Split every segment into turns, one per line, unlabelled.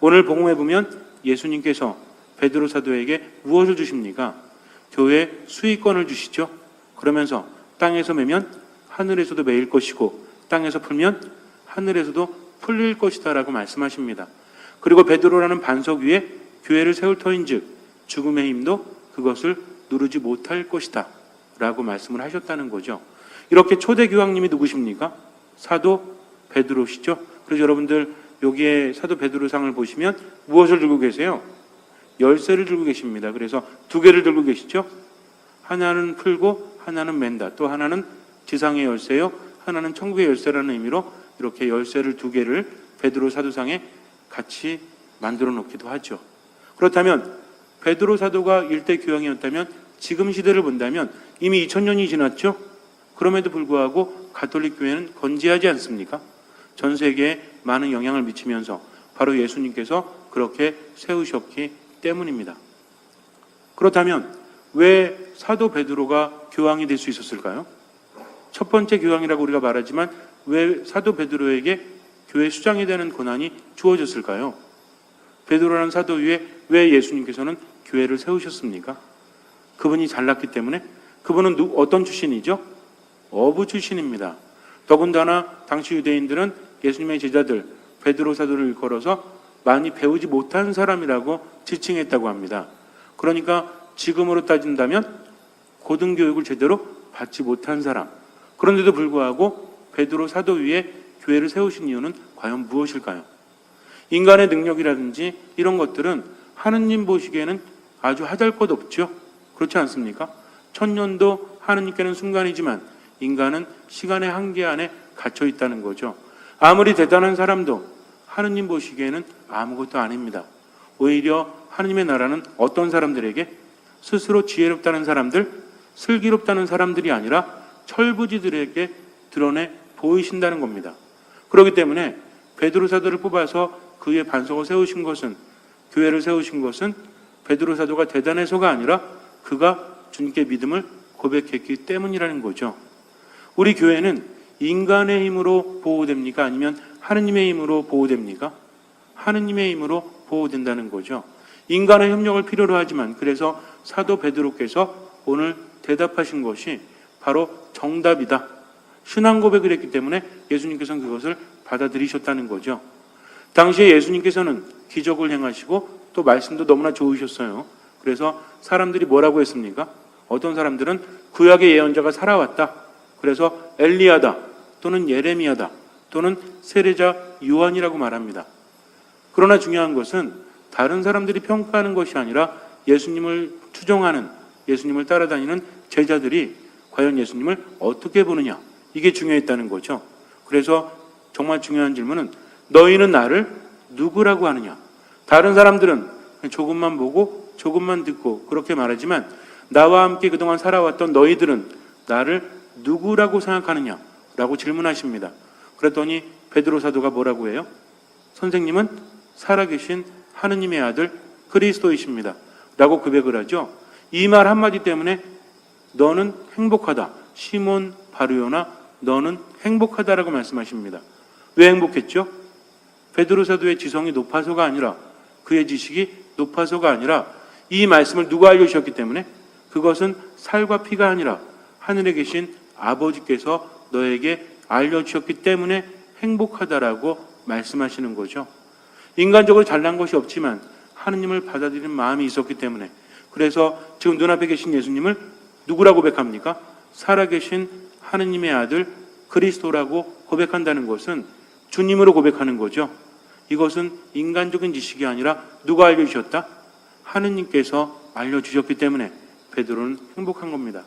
오늘 복음에 보면 예수님께서 베드로 사도에게 무엇을 주십니까? 교회 수익권을 주시죠. 그러면서 땅에서 매면 하늘에서도 매일 것이고 땅에서 풀면 하늘에서도 풀릴 것이다 라고 말씀하십니다. 그리고 베드로라는 반석 위에 교회를 세울 터인즉 죽음의 힘도 그것을 누르지 못할 것이다 라고 말씀을 하셨다는 거죠. 이렇게 초대 교황님이 누구십니까? 사도 베드로시죠. 그래서 여러분들 여기에 사도 베드로상을 보시면 무엇을 들고 계세요? 열쇠를 들고 계십니다. 그래서 두 개를 들고 계시죠. 하나는 풀고 하나는 맨다. 또 하나는 지상의 열쇠요, 하나는 천국의 열쇠라는 의미로 이렇게 열쇠를 두 개를 베드로 사도상에 같이 만들어 놓기도 하죠. 그렇다면 베드로 사도가 일대 교황이었다면 지금 시대를 본다면 이미 2000년이 지났죠. 그럼에도 불구하고 가톨릭 교회는 건재하지 않습니까? 전 세계에 많은 영향을 미치면서 바로 예수님께서 그렇게 세우셨기 때문입니다. 그렇다면 왜 사도 베드로가 교황이 될 수 있었을까요? 첫 번째 교황이라고 우리가 말하지만 왜 사도 베드로에게 교회 수장이 되는 권한이 주어졌을까요? 베드로라는 사도 위에 왜 예수님께서는 교회를 세우셨습니까? 그분이 잘났기 때문에. 그분은 어떤 출신이죠? 어부 출신입니다. 더군다나 당시 유대인들은 예수님의 제자들 베드로 사도를 걸어서 많이 배우지 못한 사람이라고 지칭했다고 합니다. 그러니까 지금으로 따진다면 고등교육을 제대로 받지 못한 사람. 그런데도 불구하고 베드로 사도 위에 교회를 세우신 이유는 과연 무엇일까요? 인간의 능력이라든지 이런 것들은 하느님 보시기에는 아주 하잘것없죠. 그렇지 않습니까? 천년도 하느님께는 순간이지만 인간은 시간의 한계 안에 갇혀 있다는 거죠. 아무리 대단한 사람도 하느님 보시기에는 아무것도 아닙니다. 오히려 하느님의 나라는 어떤 사람들에게? 스스로 지혜롭다는 사람들, 슬기롭다는 사람들이 아니라 철부지들에게 드러내 보이신다는 겁니다. 그렇기 때문에 베드로 사도를 뽑아서 그의 반석을 세우신 것은, 교회를 세우신 것은 베드로 사도가 대단해서가 아니라 그가 주님께 믿음을 고백했기 때문이라는 거죠. 우리 교회는 인간의 힘으로 보호됩니까? 아니면 하느님의 힘으로 보호됩니까? 하느님의 힘으로 보호된다는 거죠. 인간의 협력을 필요로 하지만 그래서 사도 베드로께서 오늘 대답하신 것이 바로 정답이다. 신앙 고백을 했기 때문에 예수님께서는 그것을 받아들이셨다는 거죠. 당시에 예수님께서는 기적을 행하시고 또 말씀도 너무나 좋으셨어요. 그래서 사람들이 뭐라고 했습니까? 어떤 사람들은 구약의 예언자가 살아왔다. 그래서 엘리야다 또는 예레미야다 또는 세례자 요한이라고 말합니다. 그러나 중요한 것은 다른 사람들이 평가하는 것이 아니라 예수님을 추종하는, 예수님을 따라다니는 제자들이 과연 예수님을 어떻게 보느냐, 이게 중요했다는 거죠. 그래서 정말 중요한 질문은 너희는 나를 누구라고 하느냐. 다른 사람들은 조금만 보고 조금만 듣고 그렇게 말하지만 나와 함께 그동안 살아왔던 너희들은 나를 누구라고 생각하느냐 라고 질문하십니다. 그랬더니 베드로 사도가 뭐라고 해요? 선생님은 살아계신 하느님의 아들 그리스도이십니다 라고 고백을 하죠. 이 말 한마디 때문에 너는 행복하다. 시몬 바르요나 너는 행복하다라고 말씀하십니다. 왜 행복했죠? 베드로 사도의 지성이 높아서가 아니라, 그의 지식이 높아서가 아니라 이 말씀을 누가 알려주셨기 때문에, 그것은 살과 피가 아니라 하늘에 계신 아버지께서 너에게 알려주셨기 때문에 행복하다라고 말씀하시는 거죠. 인간적으로 잘난 것이 없지만 하느님을 받아들이는 마음이 있었기 때문에, 그래서 지금 눈앞에 계신 예수님을 누구라고 고백합니까? 살아계신 하느님의 아들 그리스도라고 고백한다는 것은 주님으로 고백하는 거죠. 이것은 인간적인 지식이 아니라 누가 알려주셨다? 하느님께서 알려주셨기 때문에 베드로는 행복한 겁니다.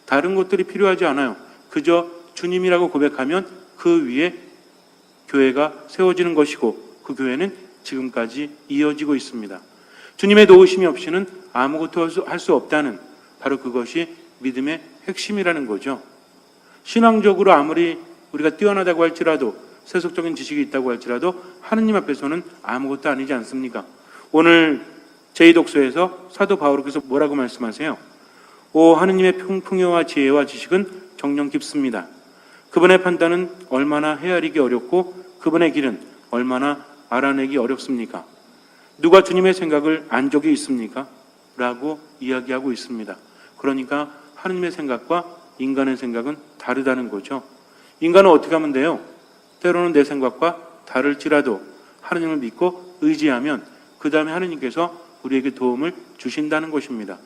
다른 것들이 필요하지 않아요. 그저 주님이라고 고백하면 그 위에 교회가 세워지는 것이고 그 교회는 지금까지 이어지고 있습니다. 주님의 도우심이 없이는 아무것도 할 수 없다는, 바로 그것이 믿음의 핵심이라는 거죠. 신앙적으로 아무리 우리가 뛰어나다고 할지라도, 세속적인 지식이 있다고 할지라도 하느님 앞에서는 아무것도 아니지 않습니까? 오늘 제2독서에서 사도 바울께서 뭐라고 말씀하세요? 오 하느님의 풍요와 지혜와 지식은 정녕 깊습니다. 그분의 판단은 얼마나 헤아리기 어렵고 그분의 길은 얼마나 알아내기 어렵습니까? 누가 주님의 생각을 안 적이 있습니까? 라고 이야기하고 있습니다. 그러니까 하느님의 생각과 인간의 생각은 다르다는 거죠. 인간은 어떻게 하면 돼요? 때로는 내 생각과 다를지라도 하느님을 믿고 의지하면 그 다음에 하느님께서 우리에게 도움을 주신다는 것입니다.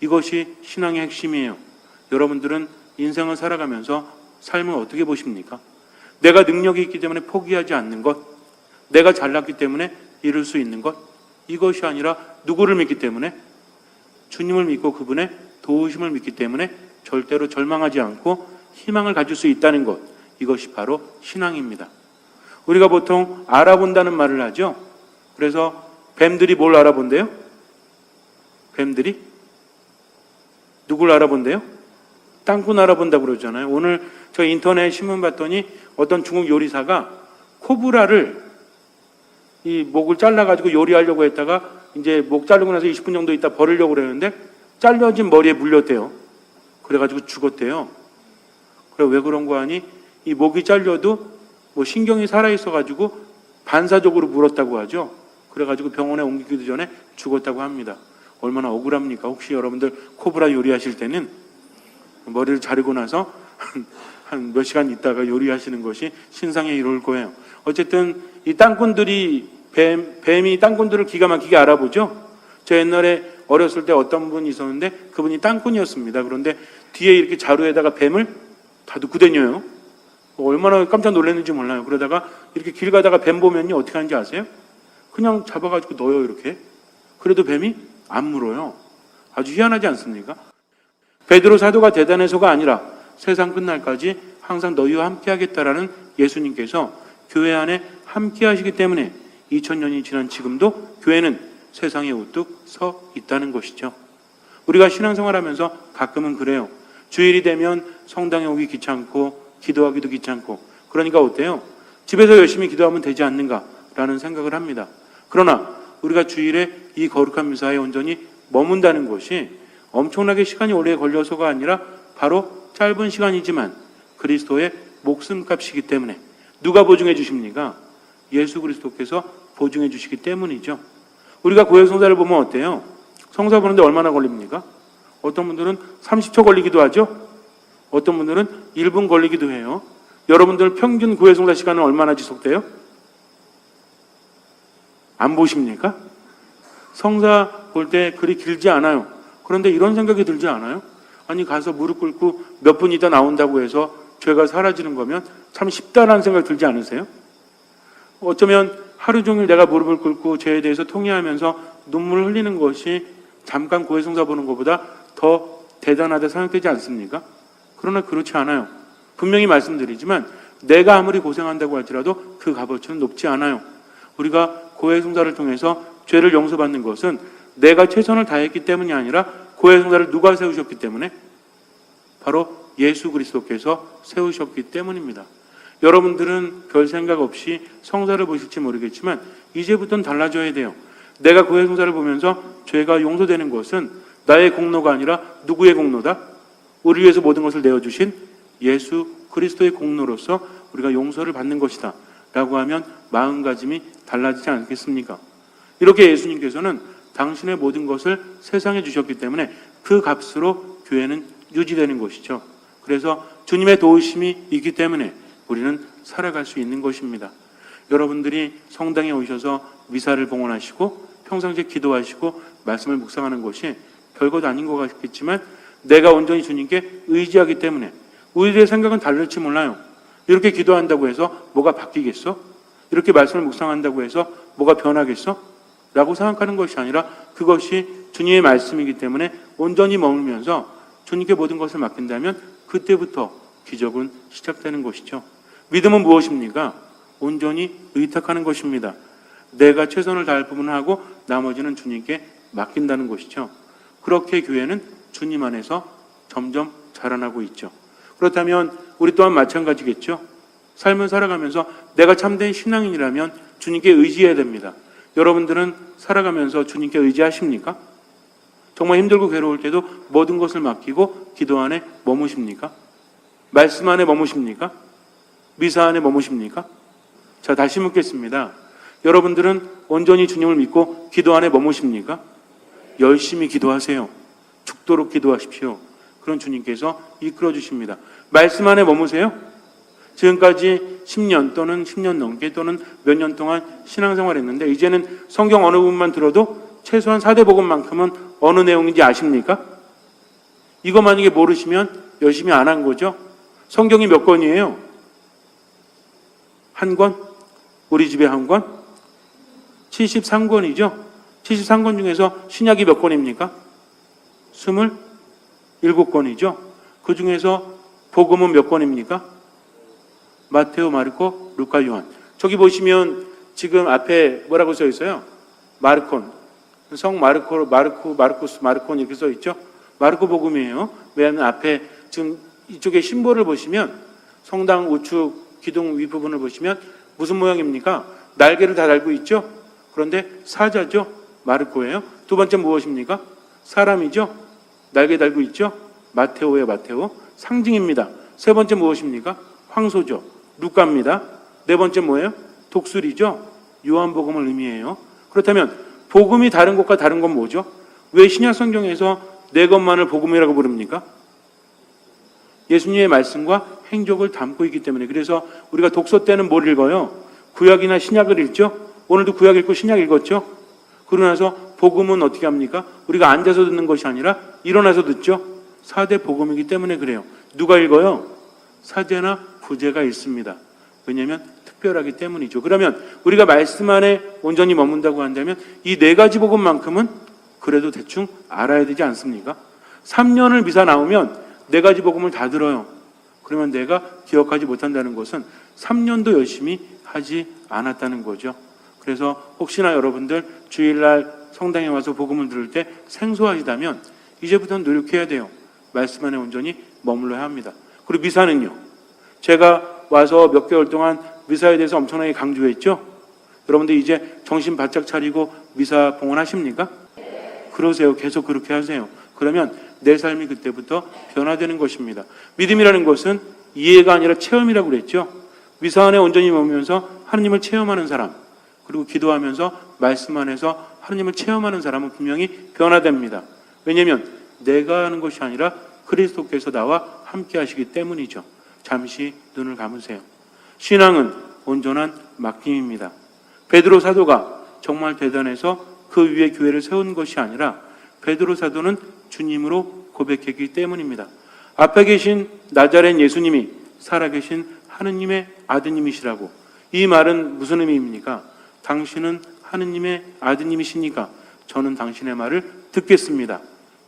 이것이 신앙의 핵심이에요. 여러분들은 인생을 살아가면서 삶을 어떻게 보십니까? 내가 능력이 있기 때문에 포기하지 않는 것, 내가 잘났기 때문에 이룰 수 있는 것, 이것이 아니라 누구를 믿기 때문에? 주님을 믿고 그분의 도우심을 믿기 때문에 절대로 절망하지 않고 희망을 가질 수 있다는 것, 이것이 바로 신앙입니다. 우리가 보통 알아본다는 말을 하죠. 그래서 뱀들이 뭘 알아본대요? 뱀들이? 누굴 알아본대요? 땅꾼 알아본다고 그러잖아요. 오늘 저 인터넷 신문 봤더니 어떤 중국 요리사가 코브라를 이 목을 잘라가지고 요리하려고 했다가 이제 목 자르고 나서 20분 정도 있다 버리려고 그랬는데 잘려진 머리에 물렸대요. 그래가지고 죽었대요. 그래 왜 그런 거 하니? 이 목이 잘려도 뭐 신경이 살아있어가지고 반사적으로 물었다고 하죠. 그래가지고 병원에 옮기기도 전에 죽었다고 합니다. 얼마나 억울합니까? 혹시 여러분들 코브라 요리하실 때는 머리를 자르고 나서 한 몇 시간 있다가 요리하시는 것이 신상에 이룰 거예요. 어쨌든 이 땅꾼들이 뱀이 땅꾼들을 기가 막히게 알아보죠. 저 옛날에 어렸을 때 어떤 분이 있었는데 그분이 땅꾼이었습니다. 그런데 뒤에 이렇게 자루에다가 뱀을 다 넣고 다녀요. 얼마나 깜짝 놀랐는지 몰라요. 그러다가 이렇게 길 가다가 뱀 보면요 어떻게 하는지 아세요? 그냥 잡아가지고 넣어요 이렇게. 그래도 뱀이 안 물어요. 아주 희한하지 않습니까? 베드로 사도가 대단해서가 아니라 세상 끝날까지 항상 너희와 함께 하겠다라는 예수님께서 교회 안에 함께 하시기 때문에 2000년이 지난 지금도 교회는 세상에 우뚝 서 있다는 것이죠. 우리가 신앙생활하면서 가끔은 그래요. 주일이 되면 성당에 오기 귀찮고 기도하기도 귀찮고 그러니까 어때요? 집에서 열심히 기도하면 되지 않는가라는 생각을 합니다. 그러나 우리가 주일에 이 거룩한 미사에 온전히 머문다는 것이 엄청나게 시간이 오래 걸려서가 아니라 바로 짧은 시간이지만 그리스도의 목숨값이기 때문에 누가 보증해 주십니까? 예수 그리스도께서 보증해 주시기 때문이죠. 우리가 고백 성사를 보면 어때요? 성사 보는데 얼마나 걸립니까? 어떤 분들은 30초 걸리기도 하죠. 어떤 분들은 1분 걸리기도 해요. 여러분들 평균 고백 성사 시간은 얼마나 지속돼요? 안 보십니까? 성사 볼 때 그리 길지 않아요. 그런데 이런 생각이 들지 않아요? 아니 가서 무릎 꿇고 몇 분 있다 나온다고 해서 죄가 사라지는 거면 참 쉽다라는 생각 들지 않으세요? 어쩌면 하루 종일 내가 무릎을 꿇고 죄에 대해서 통회하면서 눈물을 흘리는 것이 잠깐 고해성사 보는 것보다 더 대단하다 생각되지 않습니까? 그러나 그렇지 않아요. 분명히 말씀드리지만 내가 아무리 고생한다고 할지라도 그 값어치는 높지 않아요. 우리가 고해성사를 통해서 죄를 용서받는 것은 내가 최선을 다했기 때문이 아니라 고해성사를 누가 세우셨기 때문에? 바로 예수 그리스도께서 세우셨기 때문입니다. 여러분들은 별 생각 없이 성사를 보실지 모르겠지만 이제부터는 달라져야 돼요. 내가 고해성사를 보면서 죄가 용서되는 것은 나의 공로가 아니라 누구의 공로다? 우리 위해서 모든 것을 내어주신 예수 그리스도의 공로로서 우리가 용서를 받는 것이다 라고 하면 마음가짐이 달라지지 않겠습니까? 이렇게 예수님께서는 당신의 모든 것을 세상에 주셨기 때문에 그 값으로 교회는 유지되는 것이죠. 그래서 주님의 도우심이 있기 때문에 우리는 살아갈 수 있는 것입니다. 여러분들이 성당에 오셔서 미사를 봉헌하시고 평상시에 기도하시고 말씀을 묵상하는 것이 별것 아닌 것 같겠지만 내가 온전히 주님께 의지하기 때문에 우리들의 생각은 다를지 몰라요. 이렇게 기도한다고 해서 뭐가 바뀌겠어? 이렇게 말씀을 묵상한다고 해서 뭐가 변하겠어? 라고 생각하는 것이 아니라 그것이 주님의 말씀이기 때문에 온전히 머물면서 주님께 모든 것을 맡긴다면 그때부터 기적은 시작되는 것이죠. 믿음은 무엇입니까? 온전히 의탁하는 것입니다. 내가 최선을 다할 부분을 하고 나머지는 주님께 맡긴다는 것이죠. 그렇게 교회는 주님 안에서 점점 자라나고 있죠. 그렇다면 우리 또한 마찬가지겠죠. 삶을 살아가면서 내가 참된 신앙인이라면 주님께 의지해야 됩니다. 여러분들은 살아가면서 주님께 의지하십니까? 정말 힘들고 괴로울 때도 모든 것을 맡기고 기도 안에 머무십니까? 말씀 안에 머무십니까? 미사 안에 머무십니까? 자, 다시 묻겠습니다. 여러분들은 온전히 주님을 믿고 기도 안에 머무십니까? 열심히 기도하세요. 죽도록 기도하십시오. 그런 주님께서 이끌어 주십니다. 말씀 안에 머무세요. 지금까지 10년 또는 10년 넘게 또는 몇 년 동안 신앙생활을 했는데 이제는 성경 어느 부분만 들어도 최소한 4대 복음만큼은 어느 내용인지 아십니까? 이거 만약에 모르시면 열심히 안 한 거죠. 성경이 몇 권이에요? 한 권? 우리 집에 한 권? 73권이죠. 73권 중에서 신약이 몇 권입니까? 27권이죠. 그 중에서 복음은 몇 권입니까? 마테오, 마르코, 루카, 요한. 저기 보시면 지금 앞에 뭐라고 써 있어요? 마르콘. 성 마르쿠스, 마르콘 이렇게 써 있죠. 마르코 복음이에요. 왜냐하면 앞에 지금 이쪽에 심볼을 보시면 성당 우측 기둥 윗부분을 보시면 무슨 모양입니까? 날개를 다 달고 있죠. 그런데 사자죠. 마르코예요. 두 번째 무엇입니까? 사람이죠. 날개 달고 있죠. 마테오예요. 마테오. 상징입니다. 세 번째 무엇입니까? 황소죠. 루카입니다. 네 번째 뭐예요? 독수리죠. 요한복음을 의미해요. 그렇다면 복음이 다른 것과 다른 건 뭐죠? 왜 신약 성경에서 네 것만을 복음이라고 부릅니까? 예수님의 말씀과 행적을 담고 있기 때문에. 그래서 우리가 독서 때는 뭘 읽어요? 구약이나 신약을 읽죠? 오늘도 구약 읽고 신약 읽었죠? 그러고 나서 복음은 어떻게 합니까? 우리가 앉아서 듣는 것이 아니라 일어나서 듣죠? 4대 복음이기 때문에 그래요. 누가 읽어요? 사제나 부제가 있습니다. 왜냐하면 특별하기 때문이죠. 그러면 우리가 말씀 안에 온전히 머문다고 한다면 이 네 가지 복음만큼은 그래도 대충 알아야 되지 않습니까? 3년을 미사 나오면 네 가지 복음을 다 들어요. 그러면 내가 기억하지 못한다는 것은 3년도 열심히 하지 않았다는 거죠. 그래서 혹시나 여러분들 주일날 성당에 와서 복음을 들을 때 생소하시다면 이제부터는 노력해야 돼요. 말씀 안에 온전히 머물러야 합니다. 그리고 미사는요. 제가 와서 몇 개월 동안 미사에 대해서 엄청나게 강조했죠. 여러분들 이제 정신 바짝 차리고 미사 봉헌하십니까? 그러세요. 계속 그렇게 하세요. 그러면 내 삶이 그때부터 변화되는 것입니다. 믿음이라는 것은 이해가 아니라 체험이라고 그랬죠. 미사 안에 온전히 머물면서 하느님을 체험하는 사람, 그리고 기도하면서 말씀 안에서 하느님을 체험하는 사람은 분명히 변화됩니다. 왜냐하면 내가 하는 것이 아니라 그리스도께서 나와 함께 하시기 때문이죠. 잠시 눈을 감으세요. 신앙은 온전한 맡김입니다. 베드로 사도가 정말 대단해서 그 위에 교회를 세운 것이 아니라 베드로 사도는 주님으로 고백했기 때문입니다. 앞에 계신 나자렛 예수님이 살아계신 하느님의 아드님이시라고. 이 말은 무슨 의미입니까? 당신은 하느님의 아드님이시니까 저는 당신의 말을 듣겠습니다.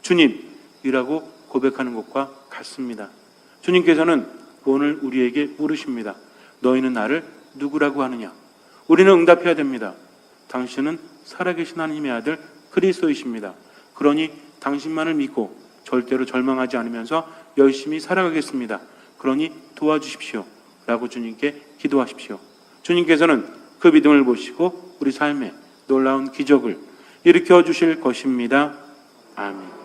주님이라고 고백하는 것과 같습니다. 주님께서는 오늘 우리에게 물으십니다. 너희는 나를 누구라고 하느냐? 우리는 응답해야 됩니다. 당신은 살아계신 하느님의 아들 그리스도이십니다. 그러니 당신만을 믿고 절대로 절망하지 않으면서 열심히 살아가겠습니다. 그러니 도와주십시오. 라고 주님께 기도하십시오. 주님께서는 그 믿음을 보시고 우리 삶에 놀라운 기적을 일으켜 주실 것입니다. 아멘.